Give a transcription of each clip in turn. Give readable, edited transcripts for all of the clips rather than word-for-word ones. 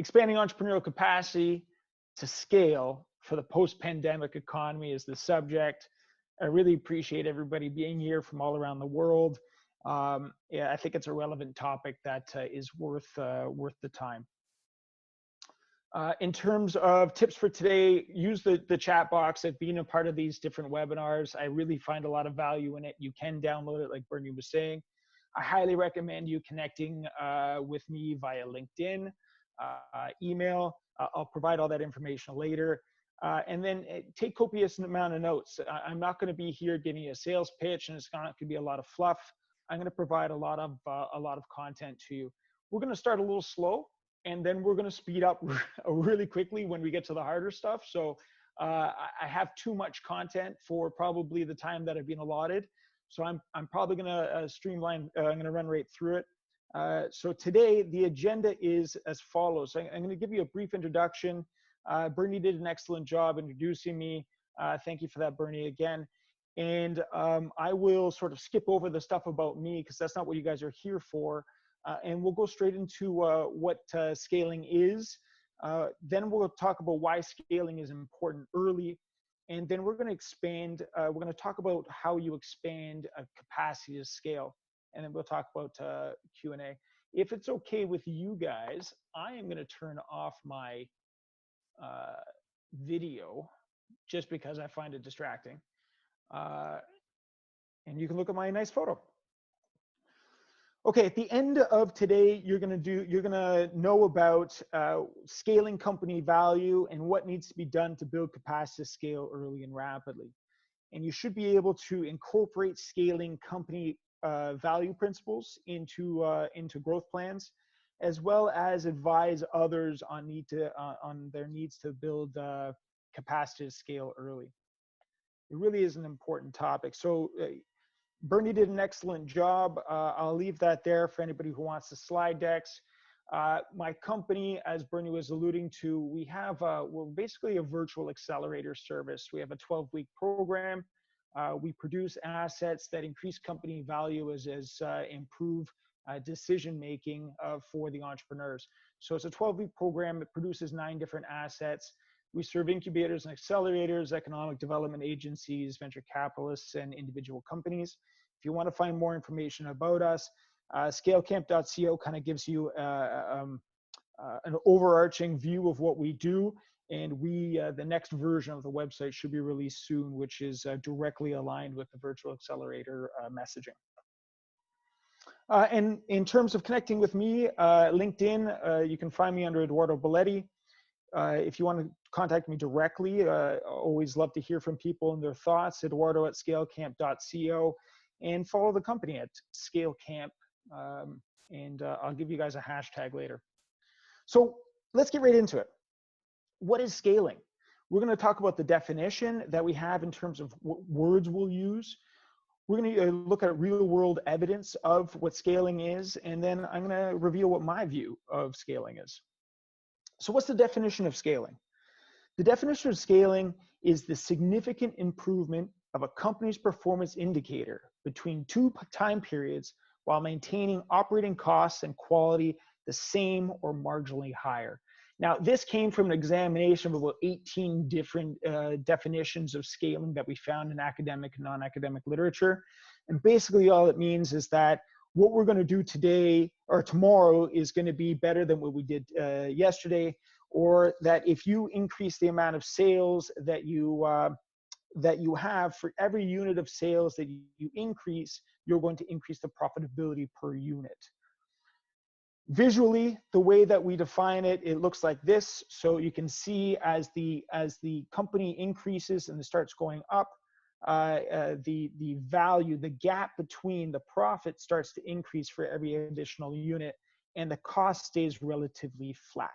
Expanding entrepreneurial capacity to scale for the post-pandemic economy is the subject. I really appreciate everybody being here from all around the world. Yeah, I think it's a relevant topic that is worth the time. In terms of tips for today, use the chat box. I've been a part of these different webinars. I really find a lot of value in it. You can download it, like Bernie was saying. I highly recommend you connecting with me via LinkedIn, email. I'll provide all that information later. And then take copious amount of notes. I'm not going to be here giving you a sales pitch, and it's not going to be a lot of fluff. I'm going to provide a lot of content to you. We're going to start a little slow, and then we're going to speed up really quickly when we get to the harder stuff. So I have too much content for probably the time that I've been allotted. So I'm probably going to streamline. I'm going to run right through it. So today the agenda is as follows. I'm going to give you a brief introduction. Bernie did an excellent job introducing me. Thank you for that, Bernie, again. And I will sort of skip over the stuff about me because that's not what you guys are here for. And we'll go straight into what scaling is. Then we'll talk about why scaling is important early. And then we're going to expand. We're going to talk about how you expand a capacity to scale. And then we'll talk about Q&A. If it's okay with you guys, I am going to turn off my video just because I find it distracting. And you can look at my nice photo. Okay, at the end of today, you're gonna know about scaling company value and what needs to be done to build capacity to scale early and rapidly. And you should be able to incorporate scaling company value principles into growth plans, as well as advise others on their needs to build capacity to scale early. It really is an important topic. So Bernie did an excellent job. I'll leave that there for anybody who wants the slide decks. My company, as Bernie was alluding to, we're basically a virtual accelerator service. We have a 12-week program. We produce assets that increase company value as improve decision-making for the entrepreneurs. So it's a 12-week program. It produces 9 different assets. We serve incubators and accelerators, economic development agencies, venture capitalists, and individual companies. If you want to find more information about us, ScaleCamp.co kind of gives you an overarching view of what we do. And the next version of the website should be released soon, which is directly aligned with the virtual accelerator messaging. And in terms of connecting with me, LinkedIn, you can find me under Eduardo Bailetti. If you want to contact me directly, always love to hear from people and their thoughts. Eduardo at ScaleCamp.co, and follow the company at ScaleCamp. And I'll give you guys a hashtag later. So let's get right into it. What is scaling? We're going to talk about the definition that we have in terms of what words we'll use. We're going to look at real world evidence of what scaling is, and then I'm going to reveal what my view of scaling is. So what's the definition of scaling? The definition of scaling is the significant improvement of a company's performance indicator between 2 time periods while maintaining operating costs and quality the same or marginally higher. Now, this came from an examination of about 18 different definitions of scaling that we found in academic and non-academic literature. And basically all it means is that what we're going to do today or tomorrow is going to be better than what we did yesterday, or that if you increase the amount of sales that you have for every unit of sales that you increase, you're going to increase the profitability per unit. Visually, the way that we define it, it looks like this. So you can see as the company increases and it starts going up, the value, the gap between the profit starts to increase for every additional unit, and the cost stays relatively flat.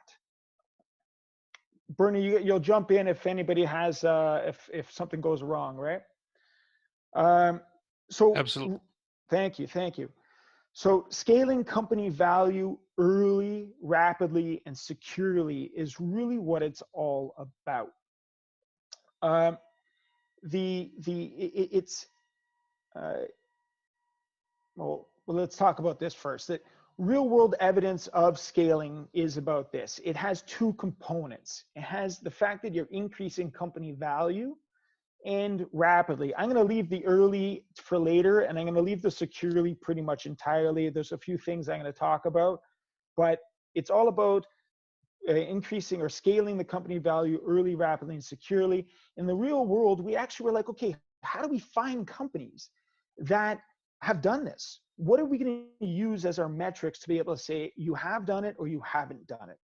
Bernie, you'll jump in if anybody has, if something goes wrong, right? So Absolutely. Thank you. So scaling company value early, rapidly, and securely is really what it's all about. Well, let's talk about this first. That Real world evidence of scaling is about this. It has two components. It has the fact that you're increasing company value and rapidly. I'm going to leave the early for later, and I'm going to leave the securely pretty much entirely. There's a few things I'm going to talk about, but it's all about increasing or scaling the company value early, rapidly, and securely. In the real world, we actually were like, okay, how do we find companies that have done this? What are we going to use as our metrics to be able to say you have done it or you haven't done it?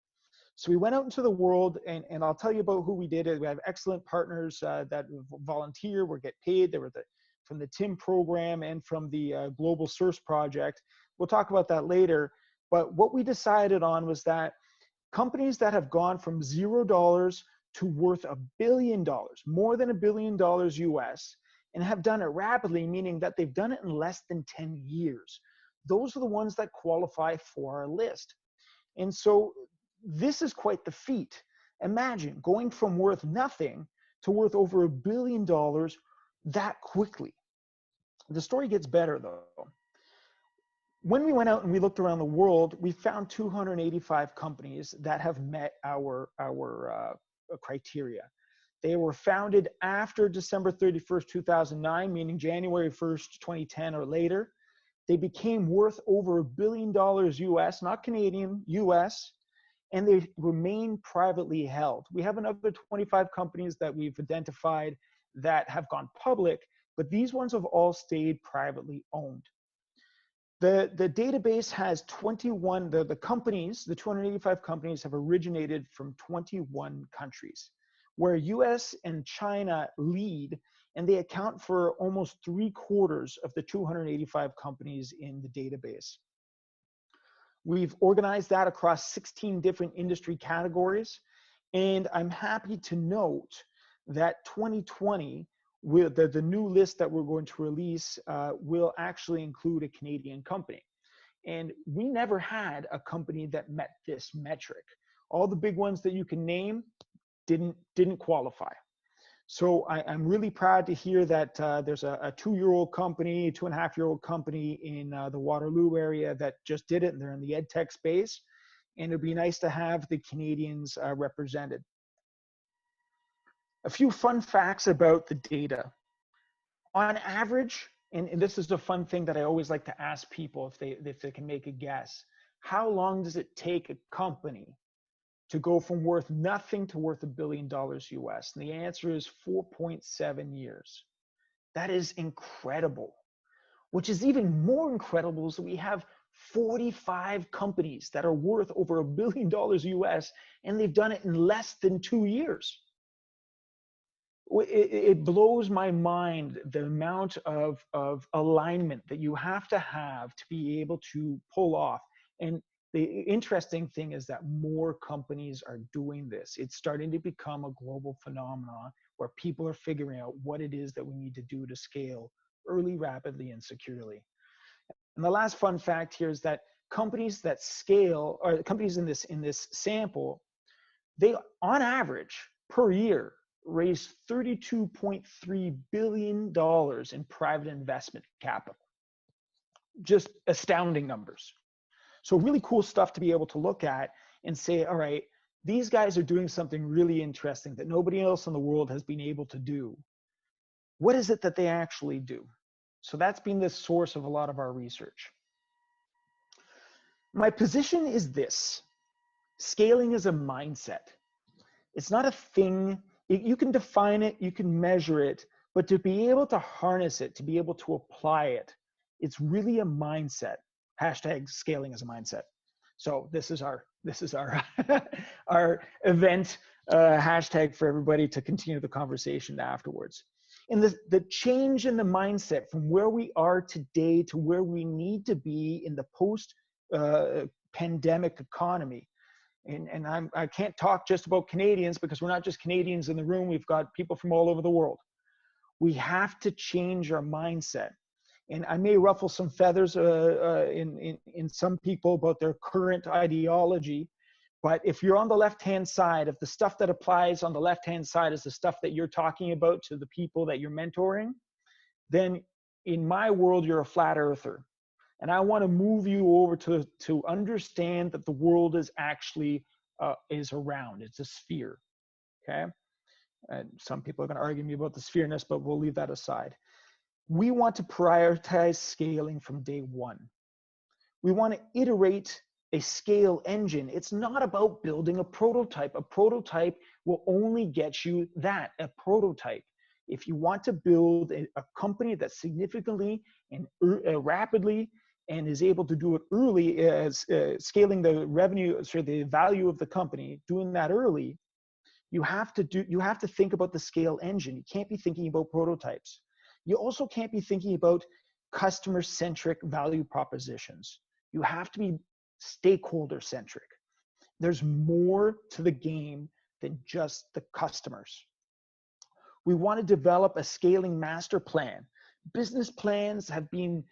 So we went out into the world, and I'll tell you about who we did it. We have excellent partners that volunteer, or get paid. They were from the TIM program and from the Global Source Project. We'll talk about that later. But what we decided on was that companies that have gone from $0 to worth $1 billion, more than $1 billion US, and have done it rapidly, meaning that they've done it in less than 10 years. Those are the ones that qualify for our list. And so this is quite the feat. Imagine going from worth nothing to worth over $1 billion that quickly. The story gets better though. When we went out and we looked around the world, we found 285 companies that have met our criteria. They were founded after December 31st, 2009, meaning January 1st, 2010 or later. They became worth over $1 billion US, not Canadian, US, and they remain privately held. We have another 25 companies that we've identified that have gone public, but these ones have all stayed privately owned. The database has 21, the companies, the 285 companies have originated from 21 countries, where US and China lead, and they account for almost 3/4 of the 285 companies in the database. We've organized that across 16 different industry categories, and I'm happy to note that 2020, the new list that we're going to release will actually include a Canadian company. And we never had a company that met this metric. All the big ones that you can name didn't qualify. So I'm really proud to hear that there's a 2-year-old company, 2.5-year-old company in the Waterloo area that just did it, and they're in the ed tech space. And it'd be nice to have the Canadians represented. A few fun facts about the data. On average, and this is the fun thing that I always like to ask people if they can make a guess, how long does it take a company to go from worth nothing to worth $1 billion US? And the answer is 4.7 years. That is incredible. Which is even more incredible is that we have 45 companies that are worth over $1 billion US, and they've done it in less than 2 years. It blows my mind the amount of alignment that you have to be able to pull off. And the interesting thing is that more companies are doing this. It's starting to become a global phenomenon where people are figuring out what it is that we need to do to scale early, rapidly, and securely. And the last fun fact here is that companies that scale, or companies in this sample, they on average per year raise $32.3 billion in private investment capital. Just astounding numbers. So really cool stuff to be able to look at and say, all right, these guys are doing something really interesting that nobody else in the world has been able to do. What is it that they actually do? So that's been the source of a lot of our research. My position is this: scaling is a mindset. It's not a thing. You can define it, you can measure it, but to be able to harness it, to be able to apply it, it's really a mindset. Hashtag scaling is a mindset. So this is our our event hashtag for everybody to continue the conversation afterwards. And the change in the mindset from where we are today to where we need to be in the post pandemic economy. And I can't talk just about Canadians, because we're not just Canadians in the room. We've got people from all over the world. We have to change our mindset. And I may ruffle some feathers in some people about their current ideology, but if you're on the left-hand side, if the stuff that applies on the left-hand side is the stuff that you're talking about to the people that you're mentoring, then in my world, you're a flat earther. And I want to move you over to understand that the world is actually is around. It's a sphere. Okay. And some people are going to argue me about the sphereness, but we'll leave that aside. We want to prioritize scaling from day one. We want to iterate a scale engine. It's not about building a prototype. A prototype will only get you that, a prototype. If you want to build a company that significantly and rapidly and is able to do it early, as scaling the revenue, so the value of the company, doing that early, you have to think about the scale engine. You can't be thinking about prototypes. You also can't be thinking about customer-centric value propositions. You have to be stakeholder-centric. There's more to the game than just the customers. We want to develop a scaling master plan. Business plans have been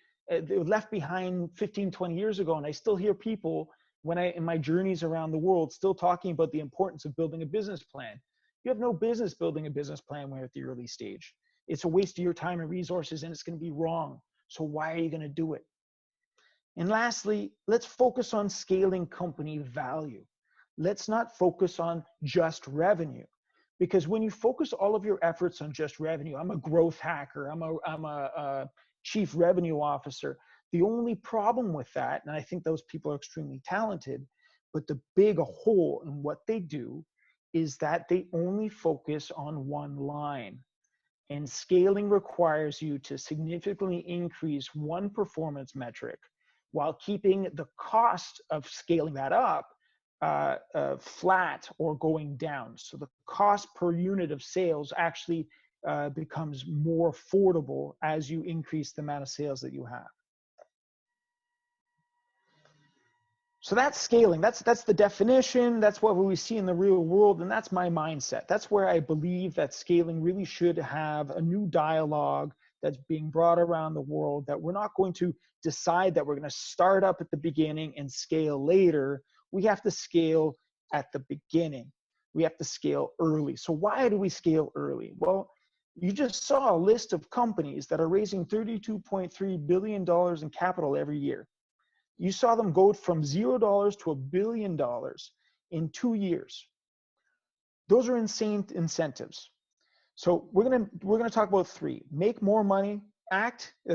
left behind 15, 20 years ago, and I still hear people in my journeys around the world still talking about the importance of building a business plan. You have no business building a business plan when you're at the early stage. It's a waste of your time and resources, and it's going to be wrong. So why are you going to do it? And lastly, let's focus on scaling company value. Let's not focus on just revenue. Because when you focus all of your efforts on just revenue, I'm a growth hacker, I'm a chief revenue officer. The only problem with that, and I think those people are extremely talented, but the big hole in what they do is that they only focus on one line. And scaling requires you to significantly increase one performance metric while keeping the cost of scaling that up flat or going down. So the cost per unit of sales actually becomes more affordable as you increase the amount of sales that you have. So that's scaling. That's the definition. That's what we see in the real world, and that's my mindset. That's where I believe that scaling really should have a new dialogue that's being brought around the world, that we're not going to decide that we're going to start up at the beginning and scale later. We have to scale at the beginning. We have to scale early. So why do we scale early? Well, you just saw a list of companies that are raising $32.3 billion in capital every year. You saw them go from $0 to $1 billion in 2 years. Those are insane incentives. So we're gonna talk about three. Make more money.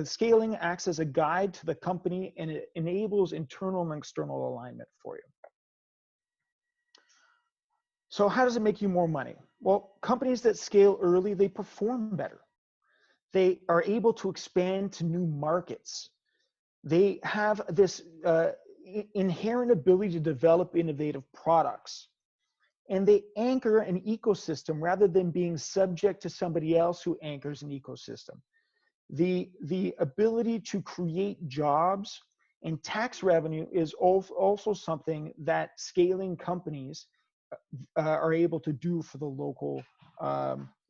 Scaling acts as a guide to the company, and it enables internal and external alignment for you. So how does it make you more money? Well, companies that scale early, they perform better. They are able to expand to new markets. They have this inherent ability to develop innovative products. And they anchor an ecosystem rather than being subject to somebody else who anchors an ecosystem. The ability to create jobs and tax revenue is also something that scaling companies are able to do for the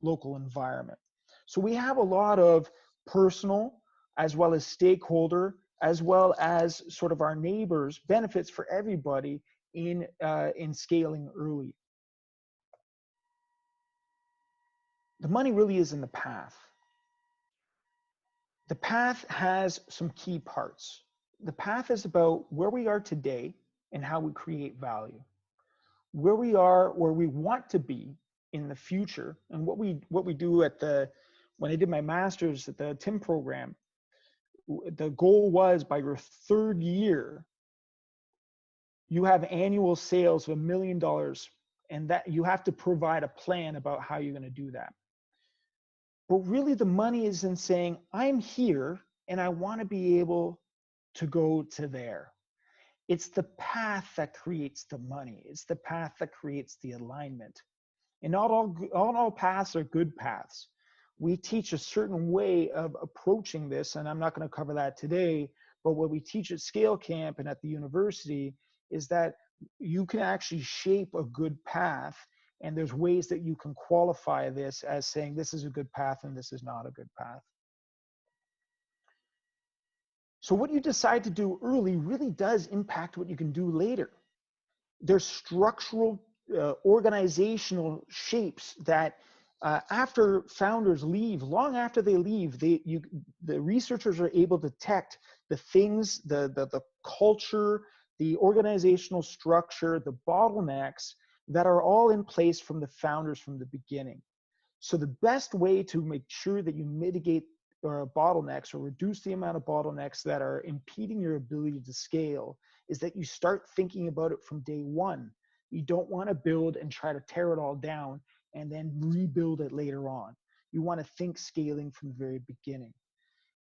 local environment. So we have a lot of personal as well as stakeholder, as well as sort of our neighbors, benefits for everybody in scaling early. The money really is in the path. The path has some key parts. The path is about where we are today and how we create value. Where we are, where we want to be in the future, and what we do when I did my master's at the TIM program, the goal was by your third year, you have annual sales of $1 million, and that you have to provide a plan about how you're going to do that. But really the money is in saying, I'm here and I want to be able to go to there. It's the path that creates the money. It's the path that creates the alignment. And not all paths are good paths. We teach a certain way of approaching this, and I'm not going to cover that today, but what we teach at ScaleCamp and at the university is that you can actually shape a good path, and there's ways that you can qualify this as saying this is a good path and this is not a good path. So what you decide to do early really does impact what you can do later. There's structural, organizational shapes that After founders leave, long after they leave, the researchers are able to detect the things, the culture, the organizational structure, the bottlenecks that are all in place from the founders from the beginning. So the best way to make sure that you mitigate bottlenecks or reduce the amount of bottlenecks that are impeding your ability to scale is that you start thinking about it from day one. You don't want to build and try to tear it all down and then rebuild it later on. You want to think scaling from the very beginning.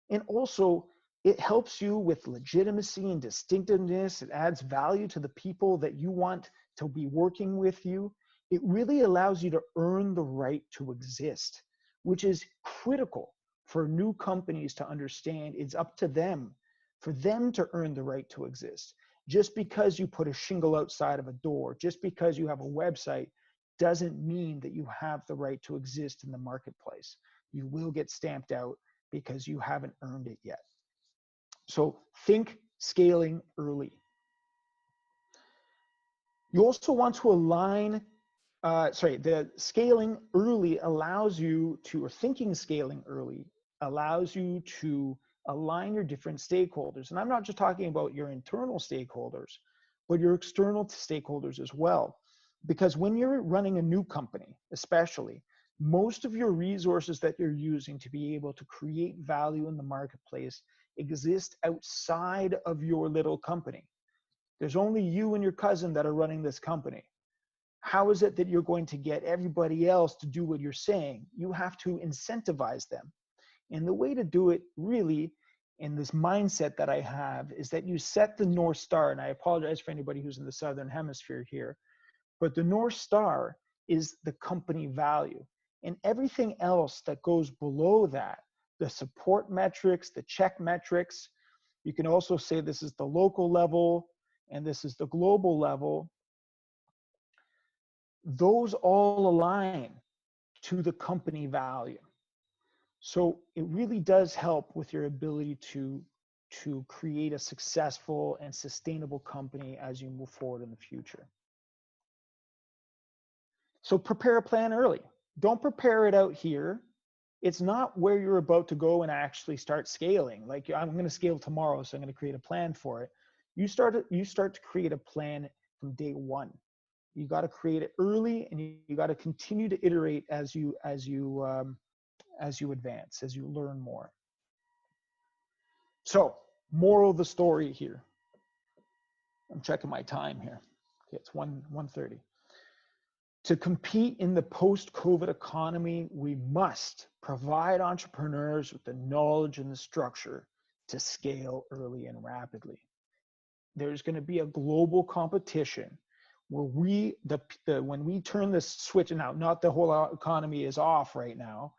And also, it helps you with legitimacy and distinctiveness. It adds value to the people that you want to be working with you. It really allows you to earn the right to exist, which is critical for new companies to understand. It's up to them, for them to earn the right to exist. Just because you put a shingle outside of a door, just because you have a website, doesn't mean that you have the right to exist in the marketplace. You will get stamped out because you haven't earned it yet. So think scaling early. You also want to align, the scaling early allows you to, or thinking scaling early allows you to align your different stakeholders. And I'm not just talking about your internal stakeholders, but your external stakeholders as well. Because when you're running a new company, especially, most of your resources that you're using to be able to create value in the marketplace exist outside of your little company. There's only you and your cousin that are running this company. How is it that you're going to get everybody else to do what you're saying? You have to incentivize them. And the way to do it really, in this mindset that I have, is that you set the North Star. And I apologize for anybody who's in the Southern Hemisphere here, but the North Star is the company value. And everything else that goes below that, the support metrics, the check metrics, you can also say this is the local level and this is the global level. Those all align to the company value. So it really does help with your ability to create a successful and sustainable company as you move forward in the future. So prepare a plan early. Don't prepare it out here. It's not where you're about to go and actually start scaling. Like, I'm going to scale tomorrow, so I'm going to create a plan for it. You start to create a plan from day one. You got to create it early, and you got to continue to iterate as you advance, as you learn more. So, moral of the story here. I'm checking my time here. Okay, it's 1:30. To compete in the post-COVID economy, we must provide entrepreneurs with the knowledge and the structure to scale early and rapidly. There's going to be a global competition where when we turn this switch, and now not the whole economy is off right now,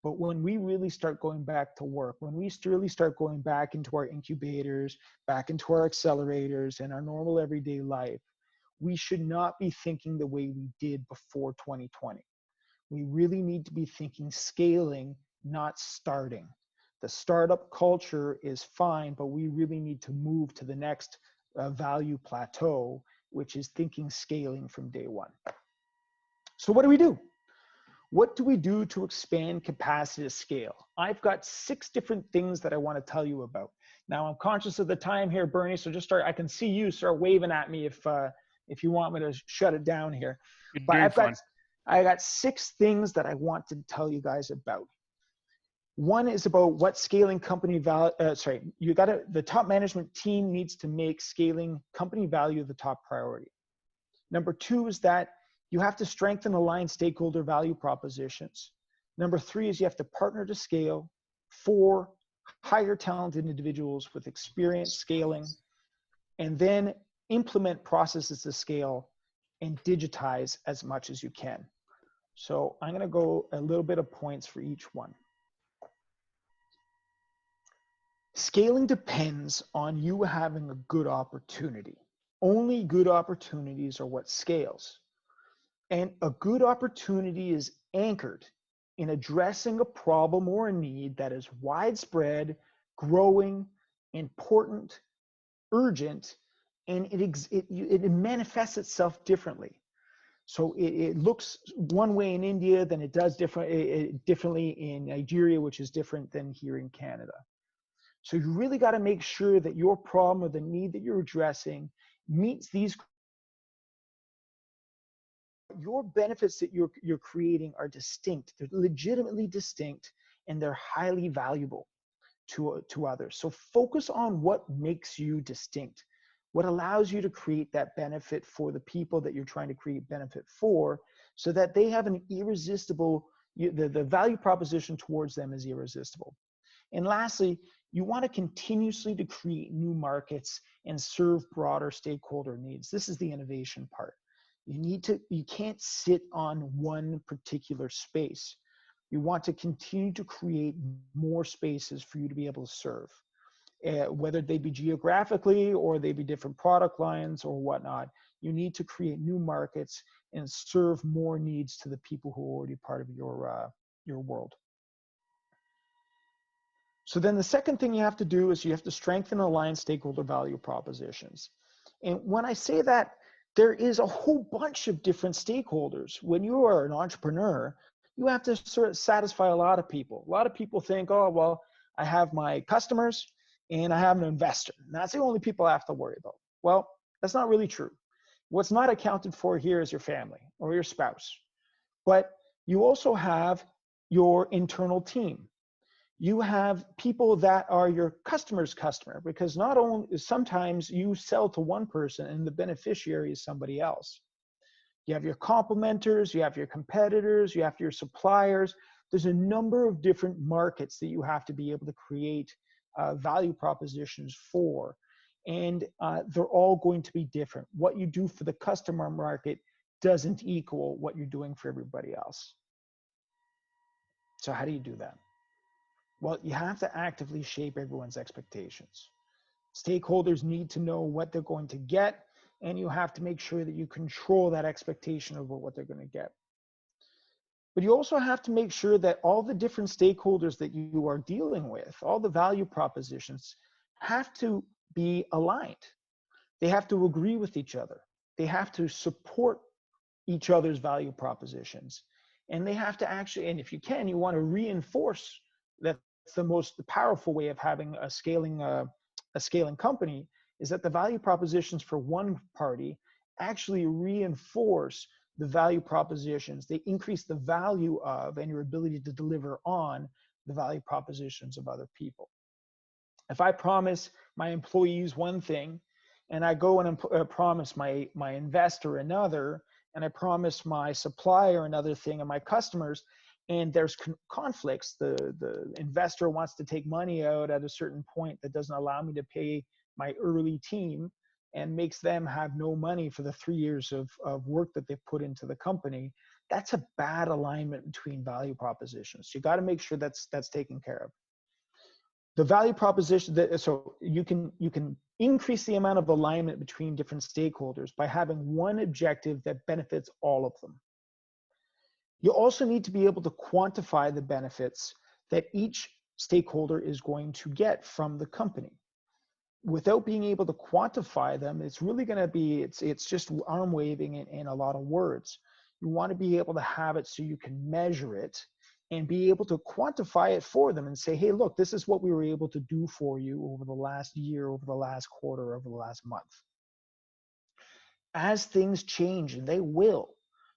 but when we really start going back to work, when we really start going back into our incubators, back into our accelerators and our normal everyday life, we should not be thinking the way we did before 2020. We really need to be thinking scaling, not starting. The startup culture is fine, but we really need to move to the next value plateau, which is thinking scaling from day one. So what do we do? What do we do to expand capacity to scale? I've got 6 different things that I want to tell you about. Now, I'm conscious of the time here, Bernie, so just I can see you start waving at me if you want me to shut it down here. But I got 6 things that I want to tell you guys about. One is about what scaling company value, the top management team needs to make scaling company value the top priority. Number 2 is that you have to strengthen aligned stakeholder value propositions. Number 3 is you have to partner to scale. 4, hire talented individuals with experience scaling. And then implement processes to scale and digitize as much as you can. So I'm going to go a little bit of points for each one. Scaling depends on you having a good opportunity. Only good opportunities are what scales. And a good opportunity is anchored in addressing a problem or a need that is widespread, growing, important, urgent, and it manifests itself differently. So it looks one way in India, then it does differently in Nigeria, which is different than here in Canada. So you really got to make sure that your problem or the need that you're addressing meets these. Your benefits that you're creating are distinct. They're legitimately distinct, and they're highly valuable to others. So focus on what makes you distinct, what allows you to create that benefit for the people that you're trying to create benefit for, so that they have an irresistible, the value proposition towards them is irresistible. And lastly, you want to continuously to create new markets and serve broader stakeholder needs. This is the innovation part. You can't sit on one particular space. You want to continue to create more spaces for you to be able to serve, whether they be geographically or they be different product lines or whatnot. You need to create new markets and serve more needs to the people who are already part of your world. So then the second thing you have to do is you have to strengthen and align stakeholder value propositions. And when I say that, there is a whole bunch of different stakeholders. When you are an entrepreneur, you have to sort of satisfy a lot of people. A lot of people think, oh, well, I have my customers and I have an investor. And that's the only people I have to worry about. Well, that's not really true. What's not accounted for here is your family or your spouse. But you also have your internal team. You have people that are your customer's customer, because not only sometimes you sell to one person and the beneficiary is somebody else. You have your complementers, you have your competitors, you have your suppliers. There's a number of different markets that you have to be able to create value propositions for. And they're all going to be different. What you do for the customer market doesn't equal what you're doing for everybody else. So how do you do that? Well, you have to actively shape everyone's expectations. Stakeholders need to know what they're going to get, and you have to make sure that you control that expectation of what they're going to get. But you also have to make sure that all the different stakeholders that you are dealing with, all the value propositions, have to be aligned. They have to agree with each other. They have to support each other's value propositions. And they have to actually, and if you can, you want to reinforce that. The most powerful way of having a scaling company is that the value propositions for one party actually reinforce the value propositions. They increase the value of and your ability to deliver on the value propositions of other people. If I promise my employees one thing and I go and promise my investor another, and I promise my supplier another thing and my customers, and there's conflicts, the investor wants to take money out at a certain point that doesn't allow me to pay my early team and makes them have no money for the 3 years of work that they've put into the company, that's a bad alignment between value propositions. You got to make sure that's taken care of. The value proposition, so you can increase the amount of alignment between different stakeholders by having one objective that benefits all of them. You also need to be able to quantify the benefits that each stakeholder is going to get from the company. Without being able to quantify them, it's really going to be, it's just arm waving and a lot of words. You want to be able to have it so you can measure it and be able to quantify it for them and say, hey, look, this is what we were able to do for you over the last year, over the last quarter, over the last month. As things change, and they will,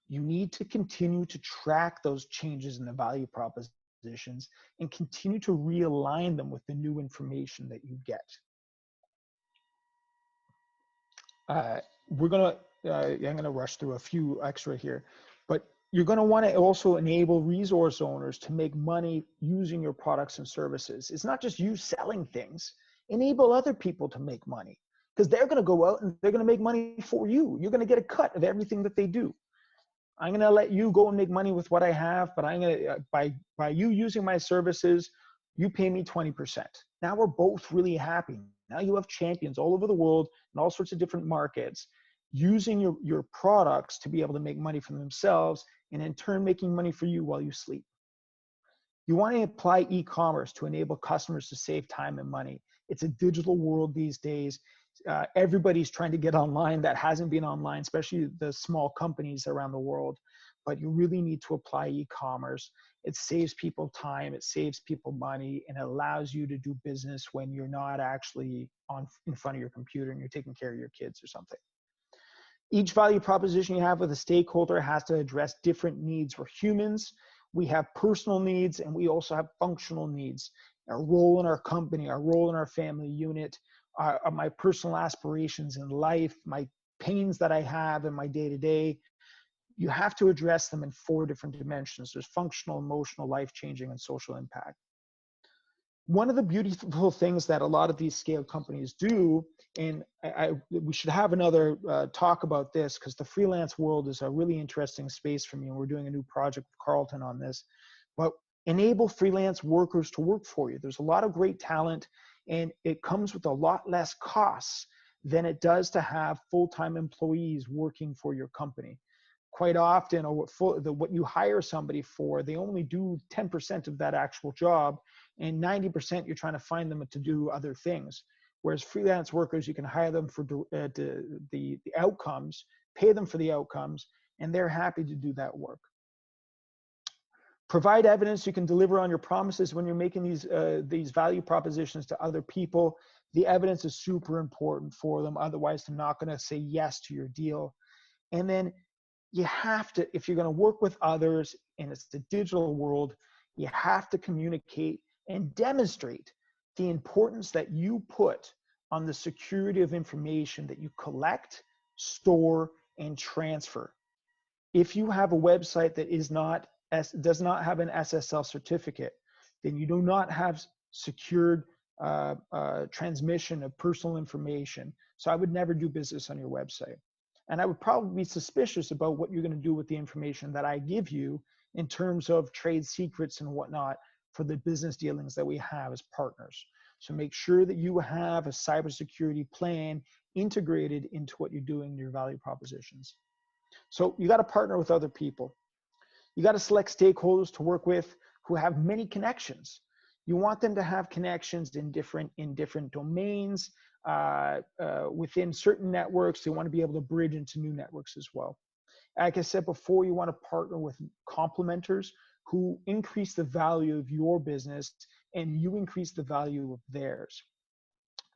you need to continue to track those changes in the value propositions and continue to realign them with the new information that you get. I'm gonna rush through a few extra here, but you're gonna wanna also enable resource owners to make money using your products and services. It's not just you selling things, enable other people to make money, because they're gonna go out and they're gonna make money for you. You're gonna get a cut of everything that they do. I'm going to let you go and make money with what I have, but I'm going to, by you using my services, you pay me 20%. Now we're both really happy. Now you have champions all over the world in all sorts of different markets using your products to be able to make money for themselves and in turn making money for you while you sleep. You want to apply e-commerce to enable customers to save time and money. It's a digital world these days. Everybody's trying to get online that hasn't been online, especially the small companies around the world. But you really need to apply e-commerce. It saves people time, it saves people money, and it allows you to do business when you're not actually in front of your computer and you're taking care of your kids or something. Each value proposition you have with a stakeholder has to address different needs. We're humans. We have personal needs, and we also have functional needs. Our role in our company, our role in our family unit, my personal aspirations in life, my pains that I have in my day-to-day. You have to address them in 4 different dimensions. There's functional, emotional, life-changing, and social impact. One of the beautiful things that a lot of these scale companies do, and we should have another talk about this, because the freelance world is a really interesting space for me, and we're doing a new project with Carlton on this, but enable freelance workers to work for you. There's a lot of great talent, and it comes with a lot less costs than it does to have full-time employees working for your company. Quite often, what you hire somebody for, they only do 10% of that actual job, and 90% you're trying to find them to do other things. Whereas freelance workers, you can hire them for the outcomes, pay them for the outcomes, and they're happy to do that work. Provide evidence you can deliver on your promises when you're making these value propositions to other people. The evidence is super important for them. Otherwise, they're not going to say yes to your deal. And then you have to, if you're going to work with others and it's the digital world, you have to communicate and demonstrate the importance that you put on the security of information that you collect, store, and transfer. If you have a website that does not have an SSL certificate, then you do not have secured transmission of personal information. So I would never do business on your website. And I would probably be suspicious about what you're going to do with the information that I give you in terms of trade secrets and whatnot for the business dealings that we have as partners. So make sure that you have a cybersecurity plan integrated into what you're doing in your value propositions. So you got to partner with other people. You got to select stakeholders to work with who have many connections. You want them to have connections in different domains, within certain networks. They want to be able to bridge into new networks as well. Like I said before, you want to partner with complementers who increase the value of your business and you increase the value of theirs.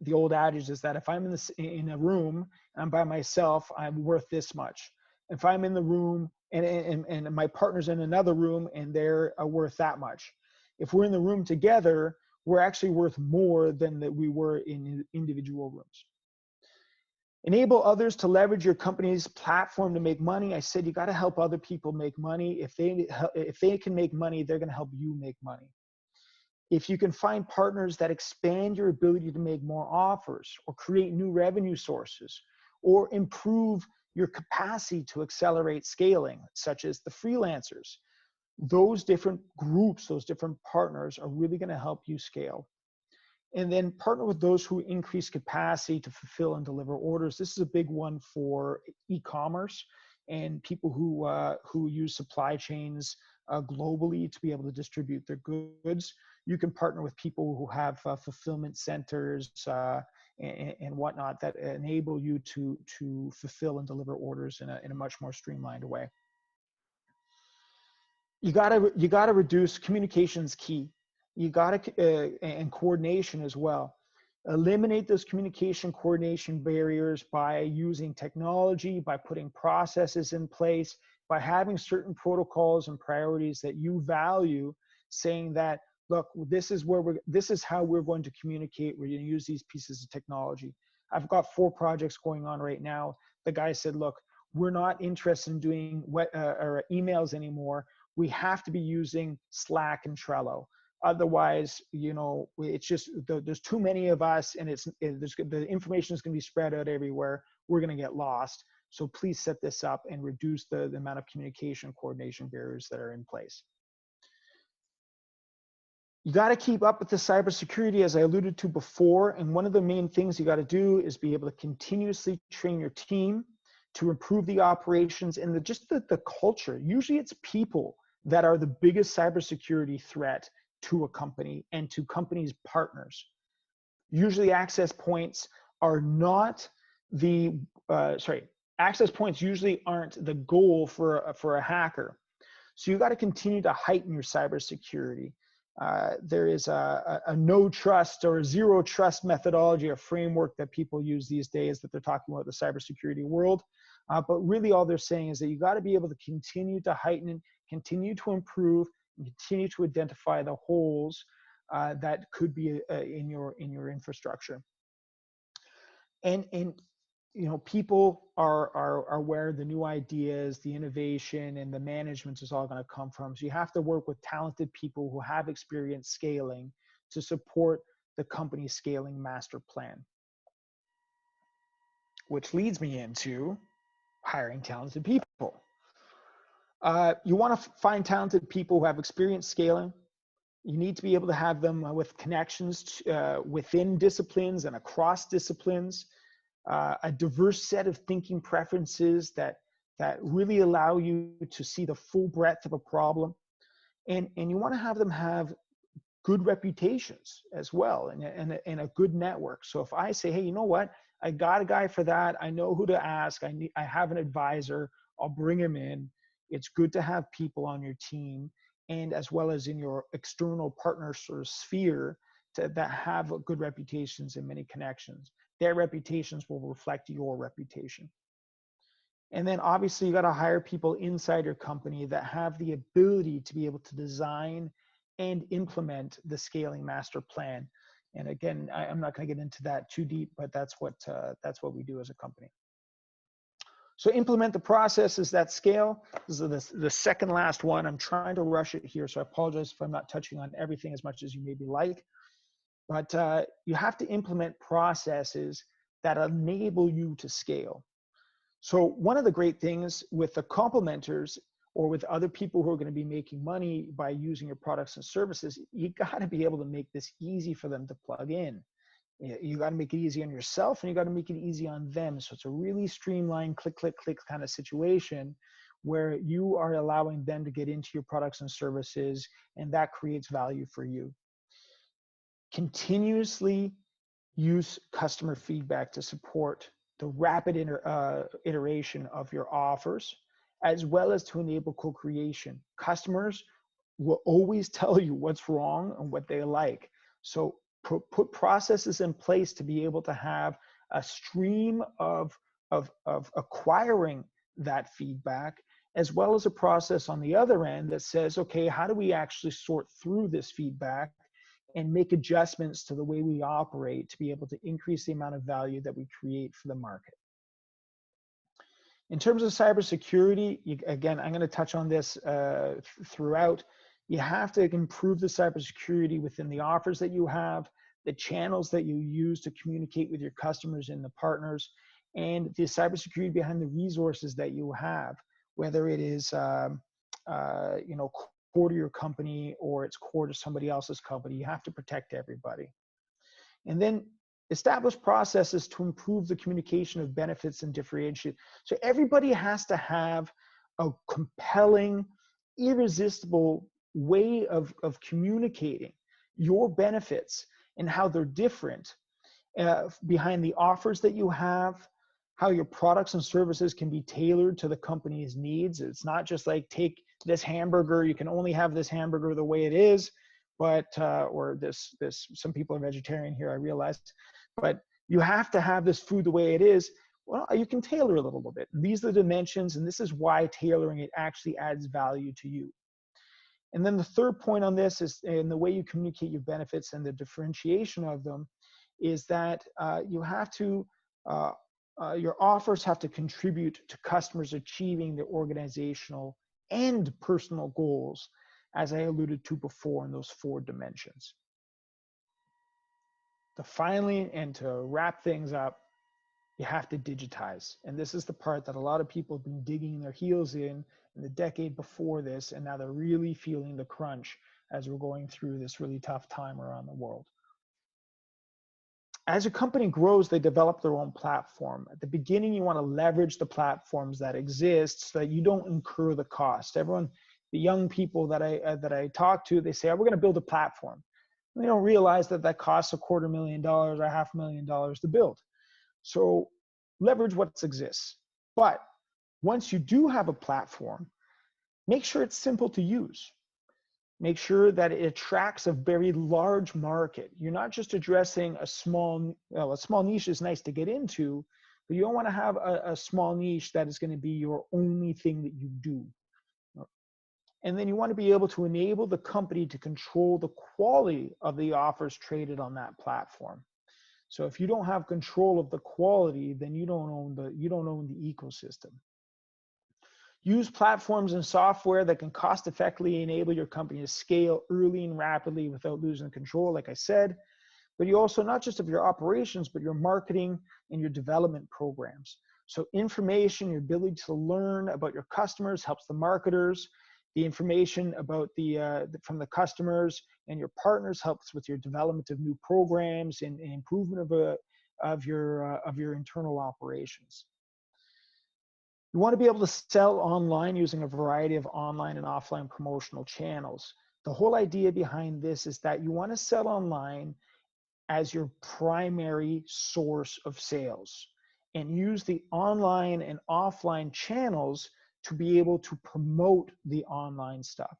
The old adage is that if I'm in a room and I'm by myself, I'm worth this much. If I'm in the room and my partner's in another room and they're worth that much. If we're in the room together, we're actually worth more than that we were in individual rooms. Enable others to leverage your company's platform to make money. I said you got to help other people make money. If they can make money, they're going to help you make money. If you can find partners that expand your ability to make more offers or create new revenue sources or improve your capacity to accelerate scaling, such as the freelancers, those different groups, those different partners are really going to help you scale. And then partner with those who increase capacity to fulfill and deliver orders. This is a big one for e-commerce and people who use supply chains globally to be able to distribute their goods. You can partner with people who have fulfillment centers and whatnot that enable you to fulfill and deliver orders in a much more streamlined way. You gotta reduce communication's key. You gotta and coordination as well. Eliminate those communication coordination barriers by using technology, by putting processes in place, by having certain protocols and priorities that you value, saying that, look, this is how we're going to communicate. We're going to use these pieces of technology. I've got 4 projects going on right now. The guy said, look, we're not interested in doing emails anymore. We have to be using Slack and Trello. Otherwise, it's just, there's too many of us and the information is going to be spread out everywhere. We're going to get lost. So please set this up and reduce the amount of communication coordination barriers that are in place. You got to keep up with the cybersecurity, as I alluded to before. And one of the main things you got to do is be able to continuously train your team to improve the operations and the culture. Usually it's people that are the biggest cybersecurity threat to a company and to companies' partners. Usually access points are not the, access points usually aren't the goal for a hacker. So you got to continue to heighten your cybersecurity. There is a no trust or a zero trust methodology, a framework that people use these days that they're talking about the cybersecurity world. But really all they're saying is that you got to be able to continue to heighten it, continue to improve, and continue to identify the holes that could be in your infrastructure. And you know, people are where the new ideas, the innovation, and the management is all going to come from. So you have to work with talented people who have experience scaling to support the company's scaling master plan. Which leads me into hiring talented people. You want to find talented people who have experience scaling. You need to be able to have them with connections within disciplines and across disciplines. A diverse set of thinking preferences that really allow you to see the full breadth of a problem. And you want to have them have good reputations as well, and a good network. So if I say, hey, you know what, I got a guy for that, I know who to ask, I have an advisor, I'll bring him in. It's good to have people on your team, and as well as in your external partner sort of sphere that have good reputations and many connections. Their reputations will reflect your reputation. And then obviously you got to hire people inside your company that have the ability to be able to design and implement the scaling master plan. And again, I'm not going to get into that too deep, but that's what we do as a company. So implement the processes that scale. This is the second last one. I'm trying to rush it here, so I apologize if I'm not touching on everything as much as you maybe like. But you have to implement processes that enable you to scale. So one of the great things with the complementers or with other people who are going to be making money by using your products and services, you got to be able to make this easy for them to plug in. You got to make it easy on yourself, and you got to make it easy on them. So it's a really streamlined click, click, click kind of situation where you are allowing them to get into your products and services, and that creates value for you. Continuously use customer feedback to support the rapid iteration of your offers, as well as to enable co-creation. Customers will always tell you what's wrong and what they like. So put processes in place to be able to have a stream of acquiring that feedback, as well as a process on the other end that says, okay, how do we actually sort through this feedback and make adjustments to the way we operate to be able to increase the amount of value that we create for the market. In terms of cybersecurity, again, I'm going to touch on this throughout. You have to improve the cybersecurity within the offers that you have, the channels that you use to communicate with your customers and the partners, and the cybersecurity behind the resources that you have, whether it is you know, core to your company or it's core to somebody else's company. You have to protect everybody. And then establish processes to improve the communication of benefits and differentiate. So everybody has to have a compelling, irresistible way of communicating your benefits and how they're different behind the offers that you have, how your products and services can be tailored to the company's needs. It's not just like, take this hamburger, you can only have this hamburger the way it is, but or this some people are vegetarian here, I realized, but you have to have this food the way it is. Well, you can tailor a little bit. These are the dimensions, and this is why tailoring it actually adds value to you. And then the third point on this is, in the way you communicate your benefits and the differentiation of them, is that you have to your offers have to contribute to customers achieving their organizational and personal goals, as I alluded to before in those 4 dimensions. To finally, and to wrap things up, you have to digitize. And this is the part that a lot of people have been digging their heels in the decade before this, and now they're really feeling the crunch as we're going through this really tough time around the world. As a company grows, they develop their own platform. At the beginning, you want to leverage the platforms that exist so that you don't incur the cost. Everyone, the young people that I talk to, they say, oh, we're going to build a platform. And they don't realize that that costs $250,000 or $500,000 to build. So leverage what exists. But once you do have a platform, make sure it's simple to use. Make sure that it attracts a very large market. You're not just addressing a small niche is nice to get into, but you don't want to have a small niche that is going to be your only thing that you do. And then you want to be able to enable the company to control the quality of the offers traded on that platform. So if you don't have control of the quality, then you don't own the ecosystem. Use platforms and software that can cost effectively enable your company to scale early and rapidly without losing control, like I said. But you also, not just of your operations, but your marketing and your development programs. So information, your ability to learn about your customers helps the marketers. The information about from the customers and your partners helps with your development of new programs and improvement of your internal operations. You want to be able to sell online using a variety of online and offline promotional channels. The whole idea behind this is that you want to sell online as your primary source of sales and use the online and offline channels to be able to promote the online stuff.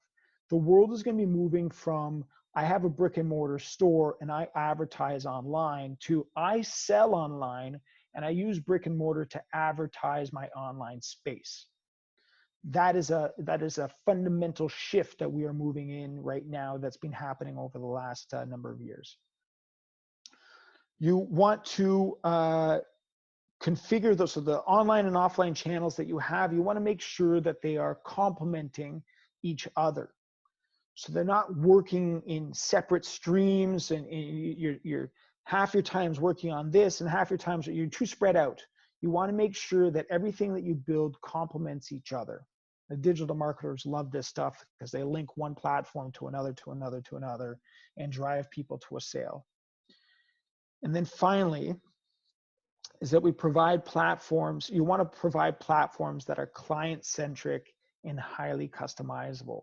The world is going to be moving from I have a brick and mortar store and I advertise online to I sell online and I use brick and mortar to advertise my online space. That is a fundamental shift that we are moving in right now that's been happening over the last number of years. You want to configure those, so the online and offline channels that you have, you want to make sure that they are complementing each other. So they're not working in separate streams and you're half your time's working on this and half your time's, you're too spread out. You want to make sure that everything that you build complements each other. The digital marketers love this stuff because they link one platform to another, to another, to another, and drive people to a sale. And then finally, is that we provide platforms. You want to provide platforms that are client-centric and highly customizable.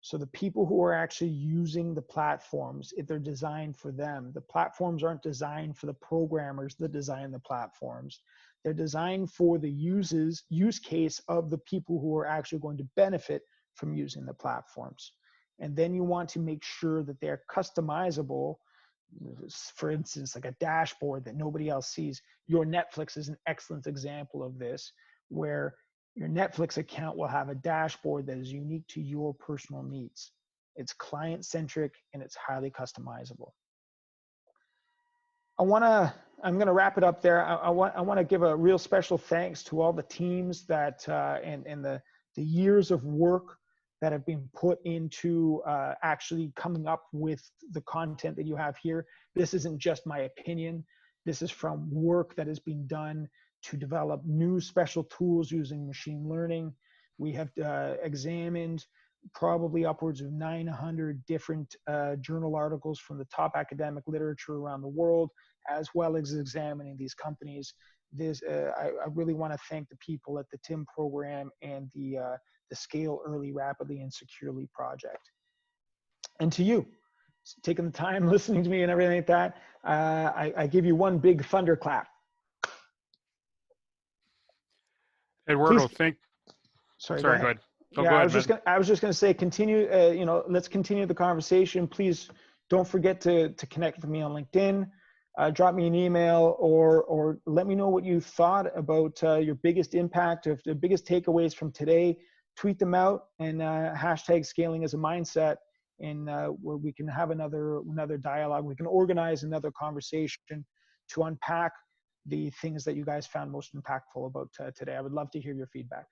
So the people who are actually using the platforms, if they're designed for them, the platforms aren't designed for the programmers that design the platforms. They're designed for the use case of the people who are actually going to benefit from using the platforms. And then you want to make sure that they're customizable. For instance, like a dashboard that nobody else sees. Your Netflix is an excellent example of this, where your Netflix account will have a dashboard that is unique to your personal needs. It's client-centric and it's highly customizable. I'm going to wrap it up there. I want to give a real special thanks to all the teams that and the years of work that have been put into actually coming up with the content that you have here. This isn't just my opinion. This is from work that has been done to develop new special tools using machine learning. We have examined probably upwards of 900 different journal articles from the top academic literature around the world, as well as examining these companies. I really want to thank the people at the TIM program and the Scale Early, Rapidly, and Securely project. And to you, taking the time, listening to me and everything like that, I give you one big thunderclap. Eduardo, Sorry, go ahead. Oh, yeah, I was just going to say, continue. Let's continue the conversation. Please don't forget to connect with me on LinkedIn. Drop me an email or let me know what you thought about your biggest impact, or the biggest takeaways from today. Tweet them out and hashtag scaling as a mindset, and where we can have another dialogue. We can organize another conversation to unpack the things that you guys found most impactful about today. I would love to hear your feedback.